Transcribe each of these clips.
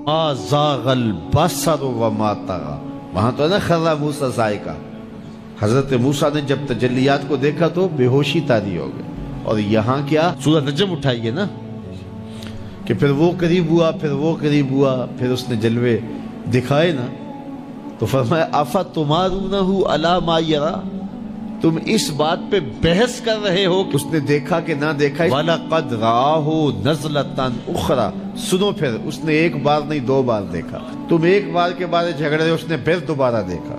ما زاغ البصر وما طغى، وہاں تو ہے نا خرّ موسیٰ صاعقہ، حضرت موسیٰ نے جب تجلیات کو دیکھا تو بے ہوشی طاری ہو گئے. اور یہاں کیا سورہ نجم اٹھائیے نا کہ پھر وہ قریب ہوا، پھر وہ قریب ہوا، پھر اس نے جلوے دکھائے نا، تو فرمایا اَفَتُمَارُونَهُ عَلَى مَا يَرَى، تم اس بات پہ بحث کر رہے ہو کہ اس نے دیکھا کہ نہ دیکھا. وَلَقَدْ رَآهُ نَزْلَةً أُخْرَى، سنو پھر اس نے ایک بار نہیں 2 بار دیکھا. تم ایک بار کے بارے جھگڑ رہے ہو، اس نے پھر دوبارہ دیکھا،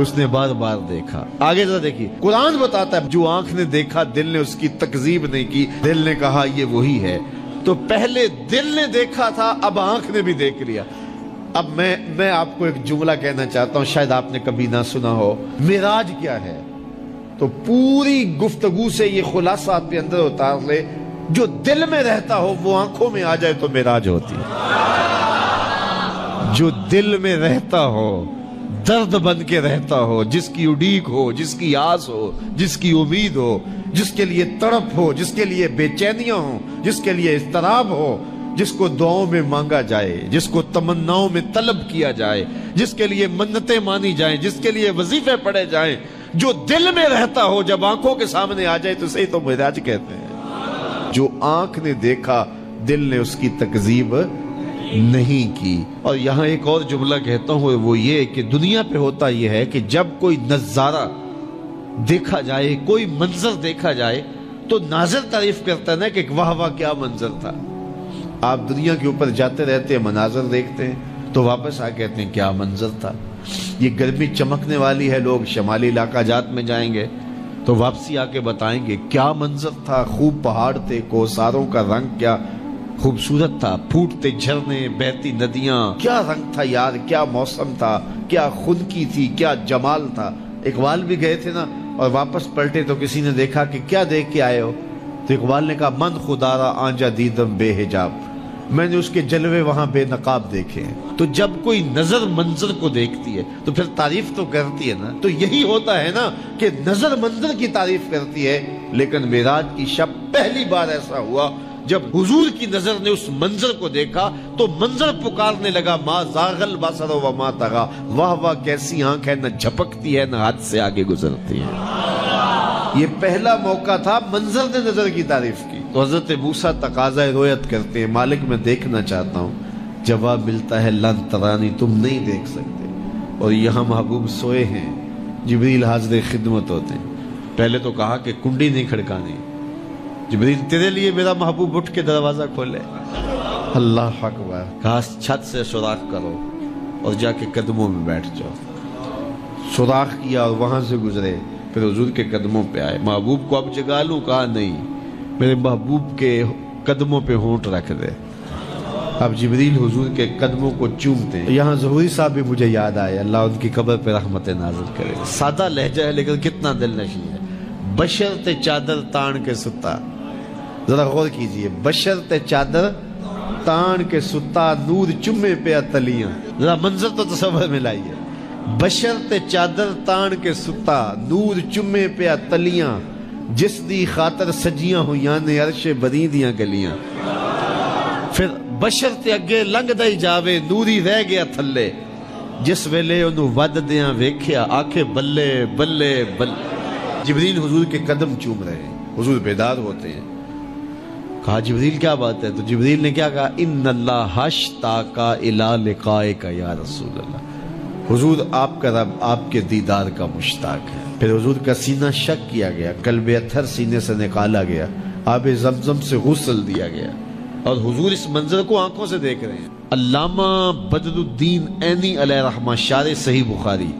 اس نے بار بار دیکھا. آگے ذرا دیکھیے قرآن بتاتا ہے جو آنکھ نے دیکھا دل نے اس کی تکذیب نہیں کی، دل نے کہا یہ وہی ہے. تو پہلے دل نے دیکھا تھا، اب آنکھ نے بھی دیکھ لیا. اب میں آپ کو ایک جملہ کہنا چاہتا ہوں، شاید آپ نے کبھی نہ سنا ہو. معراج کیا ہے؟ تو پوری گفتگو سے یہ خلاصہ آپ کے اندر اتار لے، جو دل میں رہتا ہو وہ آنکھوں میں آ جائے تو معراج ہوتی ہے. جو دل میں رہتا ہو، درد بن کے رہتا ہو، جس کی اڈیک ہو، جس کی آس ہو، جس کی امید ہو، جس کے لیے تڑپ ہو، جس کے لیے بے چینیاں ہوں، جس کے لیے اضطراب ہو، جس کو دعاؤں میں مانگا جائے، جس کو تمناؤں میں طلب کیا جائے، جس کے لیے منتیں مانی جائیں، جس کے لیے وظیفے پڑھے جائیں، جو دل میں رہتا ہو جب آنکھوں کے سامنے آ جائے تو صحیح تو معراج کہتے ہیں. جو آنکھ نے دیکھا دل نے اس کی تکذیب نہیں کی. اور یہاں ایک اور جملہ کہتا ہوں، وہ یہ کہ دنیا پہ ہوتا یہ ہے کہ جب کوئی نظارہ دیکھا جائے، کوئی منظر دیکھا جائے تو ناظر تعریف کرتا ہے نا کہ واہ واہ کیا منظر تھا. آپ دنیا کے اوپر جاتے رہتے ہیں، مناظر دیکھتے ہیں تو واپس آ کہتے ہیں کیا منظر تھا. یہ گرمی چمکنے والی ہے، لوگ شمالی علاقہ جات میں جائیں گے تو واپسی آ کے بتائیں گے کیا منظر تھا، خوب پہاڑ تھے، کوساروں کا رنگ کیا خوبصورت تھا، پھوٹتے جھرنے، بہتی ندیاں، کیا رنگ تھا یار، کیا موسم تھا، کیا خنکی تھی، کیا جمال تھا. اقبال بھی گئے تھے نا اور واپس پلٹے تو کسی نے دیکھا کہ کیا دیکھ کے آئے ہو، تو اقبال نے کہا من خدارا آنجا دیدم بے حجاب، میں نے اس کے جلوے وہاں بے نقاب دیکھے ہیں. تو جب کوئی نظر منظر کو دیکھتی ہے تو پھر تعریف تو کرتی ہے نا. تو یہی ہوتا ہے نا کہ نظر منظر کی تعریف کرتی ہے. لیکن معراج کی شب پہلی بار ایسا ہوا جب حضور کی نظر نے اس منظر کو دیکھا تو منظر پکارنے لگا ما زاغ البصر وما طغى، واہ واہ کیسی آنکھ ہے، نہ جھپکتی ہے نہ حد سے آگے گزرتی ہے. یہ پہلا موقع تھا منظر نے نظر کی تعریف کی. تو حضرت موسیٰ تقاضۂ رؤیت کرتے ہیں، مالک میں دیکھنا چاہتا ہوں. جواب ملتا ہے لن ترانی، تم نہیں دیکھ سکتے. اور یہاں محبوب سوئے ہیں، جبریل حاضر خدمت ہوتے ہیں. پہلے تو کہا کہ کنڈی نہیں کھڑکانی، جبریل تیرے لیے میرا محبوب اٹھ کے دروازہ کھولے. اللہ اکبر. کہا چھت سے سوراخ کرو اور جا کے قدموں میں بیٹھ جاؤ. سوراخ کیا اور وہاں سے گزرے، پھر حضور کے قدموں پہ آئے. محبوب کو اب جگا لوں؟ کہا نہیں، میرے محبوب کے قدموں پہ ہونٹ رکھ دے. اب جبریل حضور کے قدموں کو چومتے ہیں. یہاں ظہوری صاحب بھی مجھے یاد آئے، اللہ ان کی قبر پہ رحمت نازل کرے. سادہ لہجہ ہے لیکن کتنا دل نشین ہے. بشرط چادر تان کے ستا، ذرا غور کیجئے، بشرط چادر تان کے ستا، نور چمے پہ اتلیاں. ذرا منظر تو تصور میں لائیے. بشرط چادر تان کے ستا، نور چمے پہ اتلیاں، جس دی خاطر سجیاں ہویاں نے عرش بری دیاں گلیاں. پھر بشرط اگے لنگ دائی جاوے، نوری رہ گیا تھلے، جس ویلے انہوں ود دیاں ویکھیا، آکھے بلے بلے بلے. جبریل حضور کے قدم چوم رہے ہیں، حضور بیدار ہوتے ہیں. کہا جبریل کیا بات ہے؟ تو جبریل نے کیا کہا؟ ان اللہ اشتاق الی لقائک یا رسول اللہ. حضور آپ کا رب آپ کے دیدار کا مشتاق ہے. پھر حضور کا سینہ شق کیا گیا، قلب اطہر سینے سے نکالا گیا، آب زمزم سے غسل دیا گیا، اور حضور اس منظر کو آنکھوں سے دیکھ رہے ہیں. علامہ بدر الدین عینی علیہ رحمہ شارح صحیح بخاری،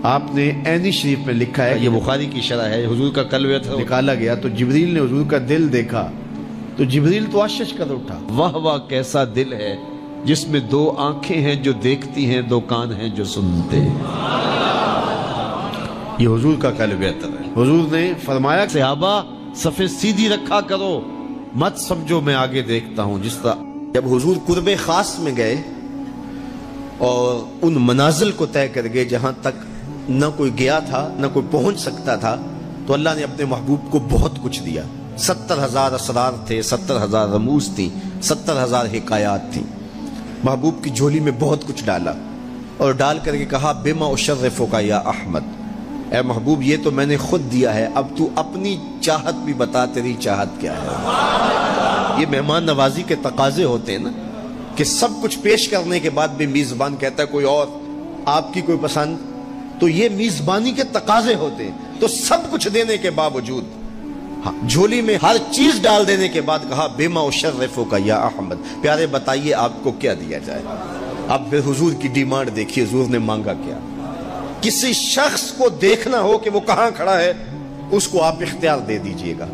آپ نے عینی شریف میں لکھا ہے، یہ بخاری کی شرح ہے، حضور کا قلب اطہر نکالا گیا تو جبریل نے حضور کا دل دیکھا تو جبریل تو آشش کر اٹھا. واہ واہ کیسا دل ہے جس میں 2 آنکھیں ہیں جو دیکھتی ہیں، 2 کان ہیں جو سنتے ہیں. یہ حضور کا قلب اطہر ہے. حضور نے فرمایا صحابہ صفیں سیدھی رکھا کرو، مت سمجھو میں آگے دیکھتا ہوں. جس طرح جب حضور قرب خاص میں گئے اور ان منازل کو طے کر گئے جہاں تک نہ کوئی گیا تھا نہ کوئی پہنچ سکتا تھا، تو اللہ نے اپنے محبوب کو بہت کچھ دیا. 70,000 اسرار تھے، 70,000 رموز تھیں، 70,000 حکایات تھیں. محبوب کی جھولی میں بہت کچھ ڈالا اور ڈال کر کے کہا بما اشرفک یا احمد، اے محبوب یہ تو میں نے خود دیا ہے، اب تو اپنی چاہت بھی بتا، تیری چاہت کیا ہے۔ یہ مہمان نوازی کے تقاضے ہوتے ہیں نا، کہ سب کچھ پیش کرنے کے بعد بھی میزبان کہتا ہے کوئی اور، آپ کی کوئی پسند، تو یہ میزبانی کے تقاضے ہوتے ہیں۔ تو سب کچھ دینے کے باوجود جھولی میں ہر چیز ڈال دینے کے بعد کہا بما اشرفک یا احمد، پیارے بتائیے آپ کو کیا دیا جائے۔ اب پھر حضور کی ڈیمانڈ دیکھیے، حضور نے مانگا کیا۔ کسی شخص کو دیکھنا ہو کہ وہ کہاں کھڑا ہے، اس کو آپ اختیار دے دیجئے گا،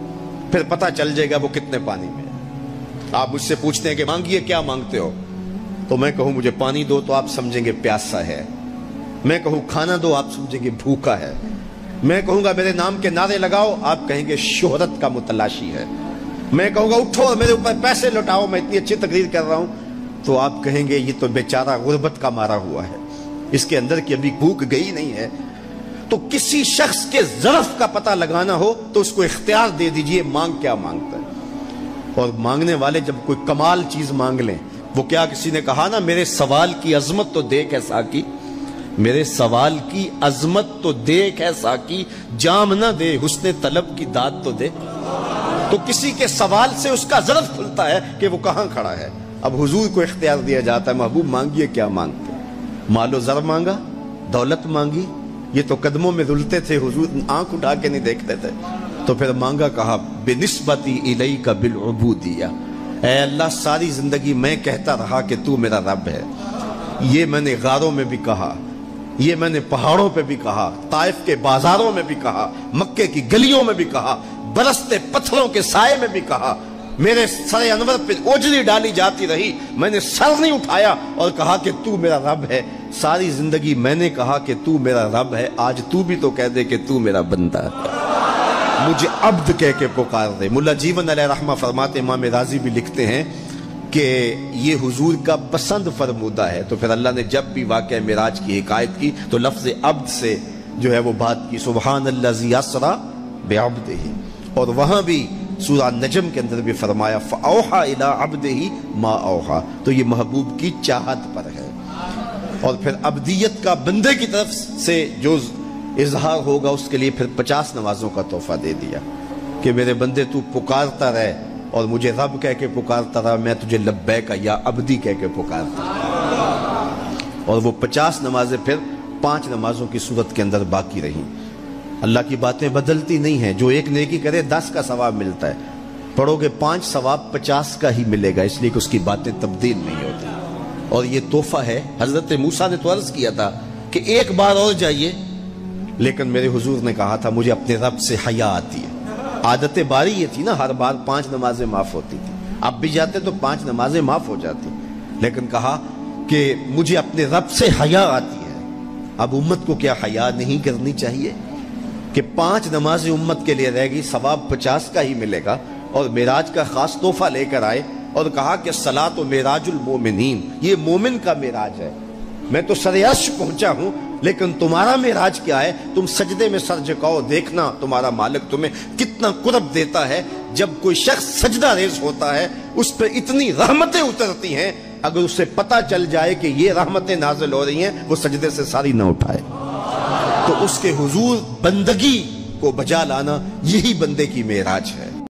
پھر پتہ چل جائے گا وہ کتنے پانی میں ہے۔ آپ مجھ سے پوچھتے ہیں کہ مانگیے کیا مانگتے ہو، تو میں کہوں مجھے پانی دو تو آپ سمجھیں گے پیاسا ہے، میں کہوں کھانا دو آپ سمجھیں گے بھوکا ہے، میں کہوں گا میرے نام کے نعرے لگاؤ آپ کہیں گے شہرت کا متلاشی ہے، میں کہوں گا اٹھو اور میرے اوپر پیسے لوٹاؤ میں اتنی اچھی تقریر کر رہا ہوں، تو آپ کہیں گے یہ تو بیچارہ غربت کا مارا ہوا ہے، اس کے اندر کی ابھی بھوک گئی نہیں ہے۔ تو کسی شخص کے ظرف کا پتہ لگانا ہو تو اس کو اختیار دے دیجئے مانگ کیا مانگتا ہے۔ اور مانگنے والے جب کوئی کمال چیز مانگ لیں، وہ کیا کسی نے کہا نا میرے سوال کی عظمت تو دیکھ ہے ساقی، میرے سوال کی عظمت تو دیکھ ہے ساقی، جام نہ دے حسن طلب کی داد تو دے۔ تو کسی کے سوال سے اس کا ظرف کھلتا ہے کہ وہ کہاں کھڑا ہے۔ اب حضور کو اختیار دیا جاتا ہے محبوب مانگیے کیا مانگتے، مال و زر مانگا، دولت مانگی، یہ تو قدموں میں رلتے تھے حضور آنکھ اٹھا کے نہیں دیکھتے تھے، تو پھر مانگا کہا بنسبتی الیک بالعبودیہ، اے اللہ ساری زندگی میں کہتا رہا کہ تو میرا رب ہے، یہ میں نے غاروں میں بھی کہا، یہ میں نے پہاڑوں پہ بھی کہا، طائف کے بازاروں میں بھی کہا، مکے کی گلیوں میں بھی کہا، برستے پتھروں کے سائے میں بھی کہا، میرے سر انور پہ اوجلی ڈالی جاتی رہی، میں نے سر نہیں اٹھایا اور کہا کہ تو میرا رب ہے، ساری زندگی میں نے کہا کہ تو میرا رب ہے، آج تو بھی تو کہہ دے کہ تو میرا بندہ ہے، مجھے عبد کہہ کے پکار دے۔ ملا جیون علیہ رحمہ فرماتے، امام راضی بھی لکھتے ہیں کہ یہ حضور کا پسند فرمودہ ہے، تو پھر اللہ نے جب بھی واقعہ معراج کی حکایت کی تو لفظ عبد سے جو ہے وہ بات کی، سبحان الذی اسریٰ بعبدہ، اور وہاں بھی سورہ نجم کے اندر بھی فرمایا فَأَوْحَى إِلَىٰ عَبْدِهِ مَا أَوْحَى، تو یہ محبوب کی چاہت پر ہے۔ اور پھر عبدیت کا بندے کی طرف سے جو اظہار ہوگا اس کے لیے پھر 50 نمازوں کا تحفہ دے دیا کہ میرے بندے تو پکارتا رہے اور مجھے رب کہہ کے پکارتا رہا، میں تجھے لبیک یا عبدی کہہ کے پکارتا رہا۔ اور وہ 50 نمازیں پھر 5 نمازوں کی صورت کے اندر باقی رہیں۔ اللہ کی باتیں بدلتی نہیں ہیں، جو ایک نیکی کرے 10 کا ثواب ملتا ہے، پڑھو گے 5 ثواب 50 کا ہی ملے گا، اس لیے کہ اس کی باتیں تبدیل نہیں ہوتی۔ اور یہ تحفہ ہے، حضرت موسیٰ نے تو عرض کیا تھا کہ ایک بار اور جائیے، لیکن میرے حضور نے کہا تھا مجھے اپنے رب سے حیا آتی ہے۔ عادت باری یہ تھی نا، ہر بار 5 نمازیں معاف ہوتی تھی، اب بھی جاتے تو 5 نمازیں معاف ہو جاتی، لیکن کہا کہ مجھے اپنے رب سے حیا آتی ہے۔ اب امت کو کیا حیا نہیں کرنی چاہیے کہ 5 نمازیں امت کے لیے رہ گئی، ثواب 50 کا ہی ملے گا، اور معراج کا خاص تحفہ لے کر آئے اور کہا کہ الصلاۃ معراج المومنین، یہ مومن کا معراج ہے، میں تو سر عرش پہنچا ہوں لیکن تمہارا معراج کیا ہے، تم سجدے میں سر جھکاؤ، دیکھنا تمہارا مالک تمہیں کتنا قرب دیتا ہے۔ جب کوئی شخص سجدہ ریز ہوتا ہے اس پہ اتنی رحمتیں اترتی ہیں، اگر اسے پتہ چل جائے کہ یہ رحمتیں نازل ہو رہی ہیں وہ سجدے سے ساری نہ اٹھائے۔ تو اس کے حضور بندگی کو بجا لانا یہی بندے کی معراج ہے۔